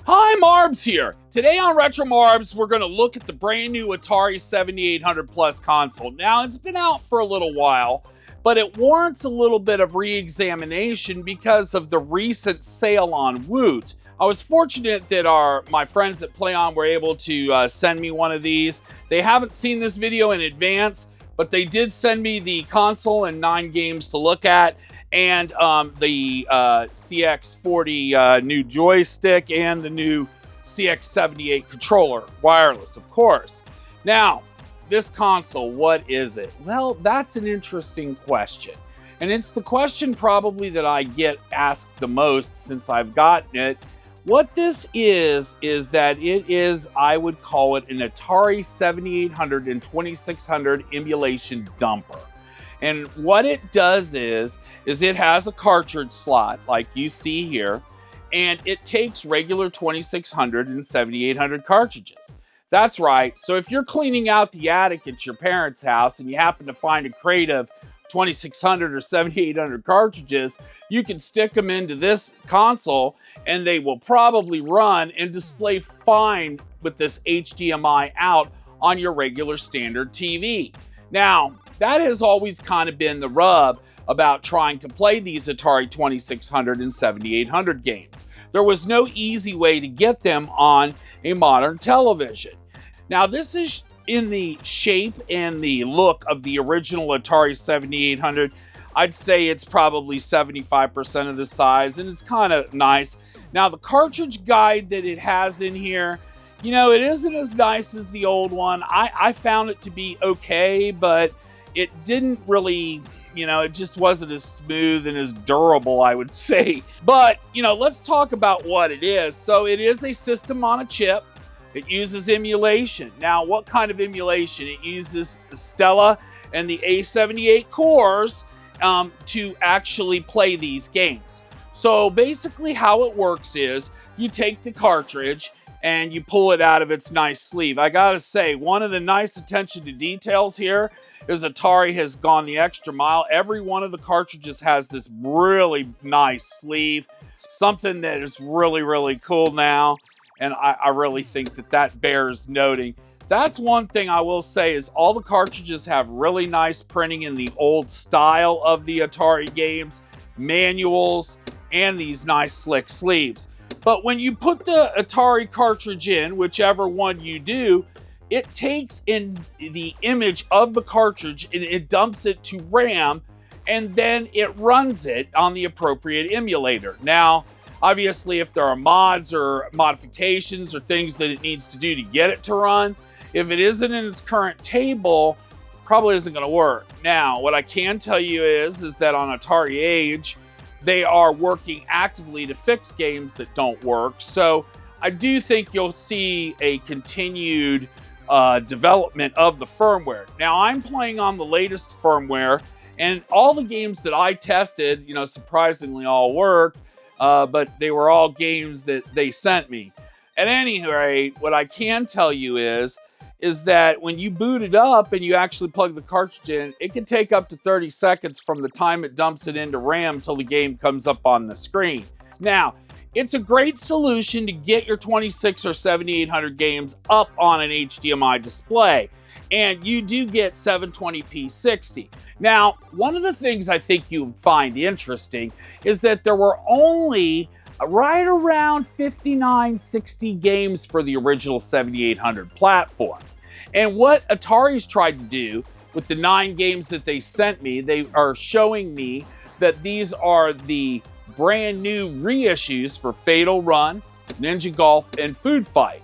Hi, Marbs here. Today on RetroMarlbs, we're going to look at the brand new Atari 7800 Plus console. Now, it's been out for a little while, but it warrants a little bit of re-examination because of the recent sale on WOOT. I was fortunate that my friends at PlayOn were able to send me one of these. They haven't seen this video in advance, but they did send me the console and 9 games to look at, and the CX40 new joystick and the new CX78 controller, wireless, of course. Now, this console, what is it? Well, that's an interesting question. And it's the question probably that I get asked the most since I've gotten it. What this is that it is, I would call it, an Atari 7800 and 2600 emulation dumper. And what it does is it has a cartridge slot like you see here, and it takes regular 2600 and 7800 cartridges. That's right. So if you're cleaning out the attic at your parents' house and you happen to find a crate of 2600 or 7800 cartridges, you can stick them into this console and they will probably run and display fine with this HDMI out on your regular standard TV. Now, that has always kind of been the rub about trying to play these Atari 2600 and 7800 games. There was no easy way to get them on a modern television. Now, this is in the shape and the look of the original Atari 7800. I'd say it's probably 75% of the size, and it's kind of nice. Now, the cartridge guide that it has in here, you know, it isn't as nice as the old one. I found it to be okay, but it didn't really, you know, it just wasn't as smooth and as durable, I would say. But, you know, let's talk about what it is. So it is a system on a chip. It uses emulation. Now, what kind of emulation? It uses Stella and the A78 cores to actually play these games. So basically how it works is you take the cartridge and you pull it out of its nice sleeve. I gotta say, one of the nice attention to details here is Atari has gone the extra mile. Every one of the cartridges has this really nice sleeve, something that is really, really cool now. And I really think that bears noting. That's one thing I will say is all the cartridges have really nice printing in the old style of the Atari games, manuals, and these nice slick sleeves. But when you put the Atari cartridge in, whichever one you do, it takes in the image of the cartridge and it dumps it to RAM, and then it runs it on the appropriate emulator. Now, obviously, if there are mods or modifications or things that it needs to do to get it to run, if it isn't in its current table, probably isn't going to work. Now, what I can tell you is that on AtariAge, they are working actively to fix games that don't work. So I do think you'll see a continued development of the firmware. Now, I'm playing on the latest firmware, and all the games that I tested, you know, surprisingly all worked. But they were all games that they sent me. At any rate, what I can tell you is that when you boot it up and you actually plug the cartridge in, it can take up to 30 seconds from the time it dumps it into RAM till the game comes up on the screen. Now, it's a great solution to get your 26 or 7800 games up on an HDMI display. And you do get 720p 60. Now, one of the things I think you find interesting is that there were only right around 59, 60 games for the original 7800 platform. And what Atari's tried to do with the 9 games that they sent me, they are showing me that these are the brand new reissues for Fatal Run, Ninja Golf, and Food Fight.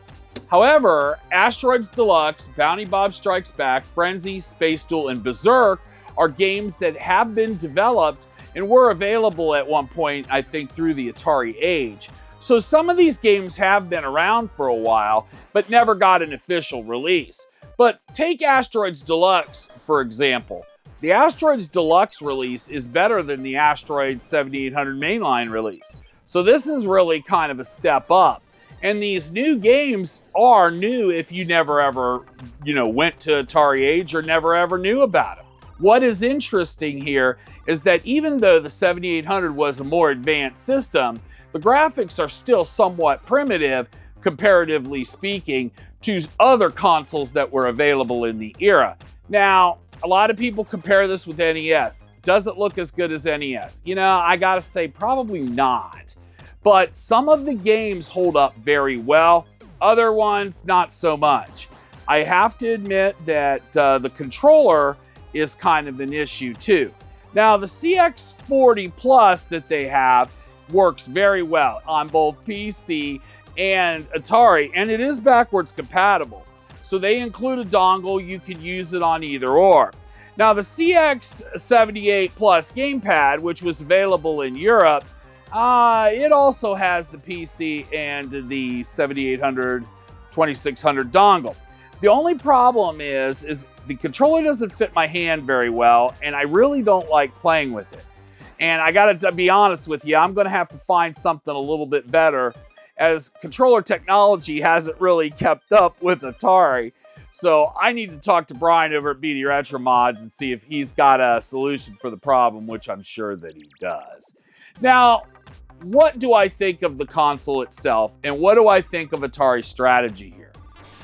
However, Asteroids Deluxe, Bounty Bob Strikes Back, Frenzy, Space Duel, and Berserk are games that have been developed and were available at one point, I think, through the AtariAge. So some of these games have been around for a while, but never got an official release. But take Asteroids Deluxe, for example. The Asteroids Deluxe release is better than the Asteroids 7800 mainline release. So this is really kind of a step up. And these new games are new if you never ever, you know, went to AtariAge or never ever knew about them. What is interesting here is that even though the 7800 was a more advanced system, the graphics are still somewhat primitive, comparatively speaking, to other consoles that were available in the era. Now, a lot of people compare this with NES. Does it look as good as NES? You know, I gotta say, probably not. But some of the games hold up very well, other ones not so much. I have to admit that the controller is kind of an issue too. Now, the CX40 Plus that they have works very well on both PC and Atari, and it is backwards compatible. So they include a dongle, you can use it on either or. Now, the CX78 Plus gamepad, which was available in Europe, it also has the PC and the 7800, 2600 dongle. The only problem is the controller doesn't fit my hand very well, and I really don't like playing with it. And I gotta be honest with you, I'm gonna have to find something a little bit better, as controller technology hasn't really kept up with Atari. So I need to talk to Brian over at BD RetroMarlbs and see if he's got a solution for the problem, which I'm sure that he does. Now, what do I think of the console itself, and what do I think of Atari's strategy here?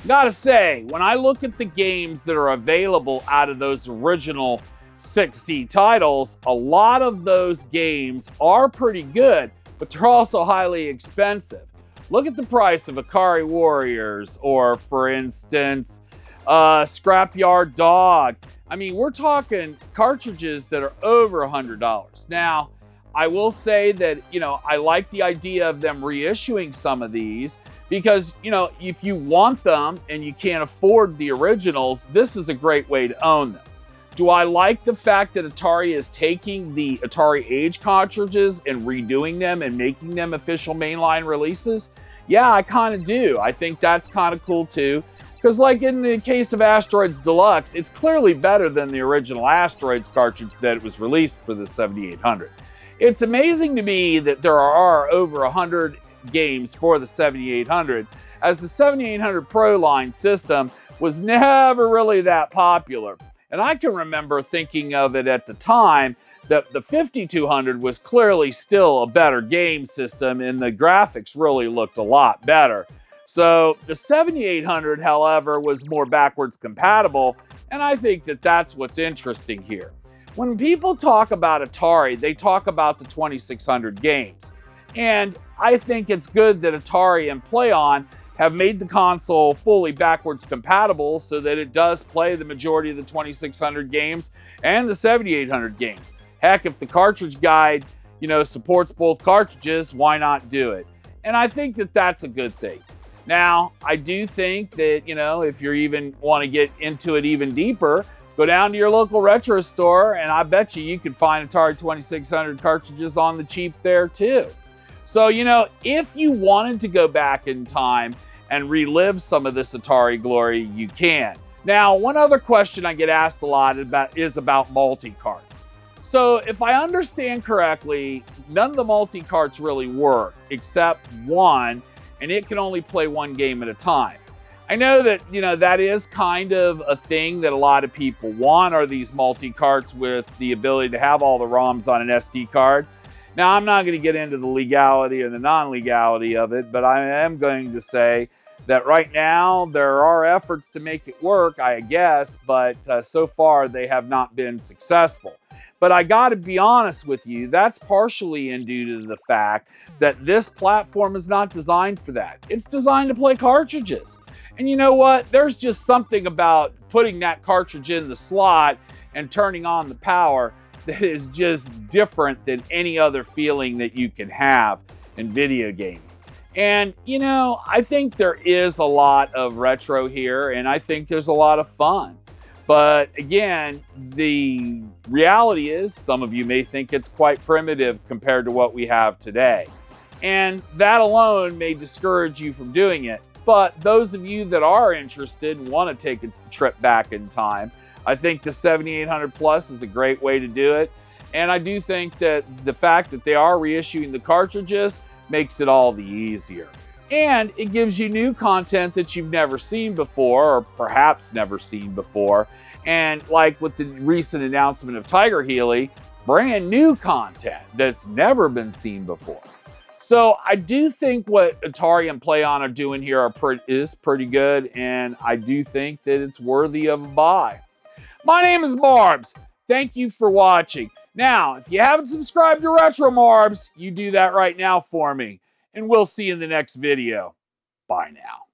Gotta say, when I look at the games that are available out of those original 60 titles, a lot of those games are pretty good, but they're also highly expensive. Look at the price of Ikari Warriors, or for instance, Scrapyard Dog. I mean, we're talking cartridges that are over $100. Now, I will say that, you know, I like the idea of them reissuing some of these because, you know, if you want them and you can't afford the originals, this is a great way to own them. Do I like the fact that Atari is taking the AtariAge cartridges and redoing them and making them official mainline releases? Yeah, I kind of do. I think that's kind of cool too. Because like in the case of Asteroids Deluxe, it's clearly better than the original Asteroids cartridge that was released for the 7800. It's amazing to me that there are over 100 games for the 7800, as the 7800 Pro line system was never really that popular. And I can remember thinking of it at the time that the 5200 was clearly still a better game system and the graphics really looked a lot better. So the 7800, however, was more backwards compatible, and I think that that's what's interesting here. When people talk about Atari, they talk about the 2600 games. And I think it's good that Atari and PlayOn have made the console fully backwards compatible so that it does play the majority of the 2600 games and the 7800 games. Heck, if the cartridge guide, you know, supports both cartridges, why not do it? And I think that that's a good thing. Now, I do think that, you know, if you even want to get into it even deeper, go down to your local retro store and I bet you can find Atari 2600 cartridges on the cheap there too. So, you know, if you wanted to go back in time and relive some of this Atari glory, you can. Now, one other question I get asked a lot is about multi-carts. So if I understand correctly, none of the multi-carts really work except one, and it can only play one game at a time. I know that, you know, that is kind of a thing that a lot of people want, are these multi-carts with the ability to have all the ROMs on an SD card. Now, I'm not going to get into the legality or the non-legality of it, but I am going to say that right now there are efforts to make it work, I guess, but so far they have not been successful. But I got to be honest with you, that's partially due to the fact that this platform is not designed for that. It's designed to play cartridges. And you know what? There's just something about putting that cartridge in the slot and turning on the power that is just different than any other feeling that you can have in video gaming. And, you know, I think there is a lot of retro here, and I think there's a lot of fun. But again, the reality is some of you may think it's quite primitive compared to what we have today. And that alone may discourage you from doing it. But those of you that are interested and want to take a trip back in time, I think the 7800 Plus is a great way to do it. And I do think that the fact that they are reissuing the cartridges makes it all the easier. And it gives you new content that you've never seen before, or perhaps never seen before. And like with the recent announcement of Tiger Healy, brand new content that's never been seen before. So I do think what Atari and PlayOn are doing here is pretty good, and I do think that it's worthy of a buy. My name is Marbs. Thank you for watching. Now, if you haven't subscribed to RetroMarlbs, you do that right now for me. And we'll see you in the next video. Bye now.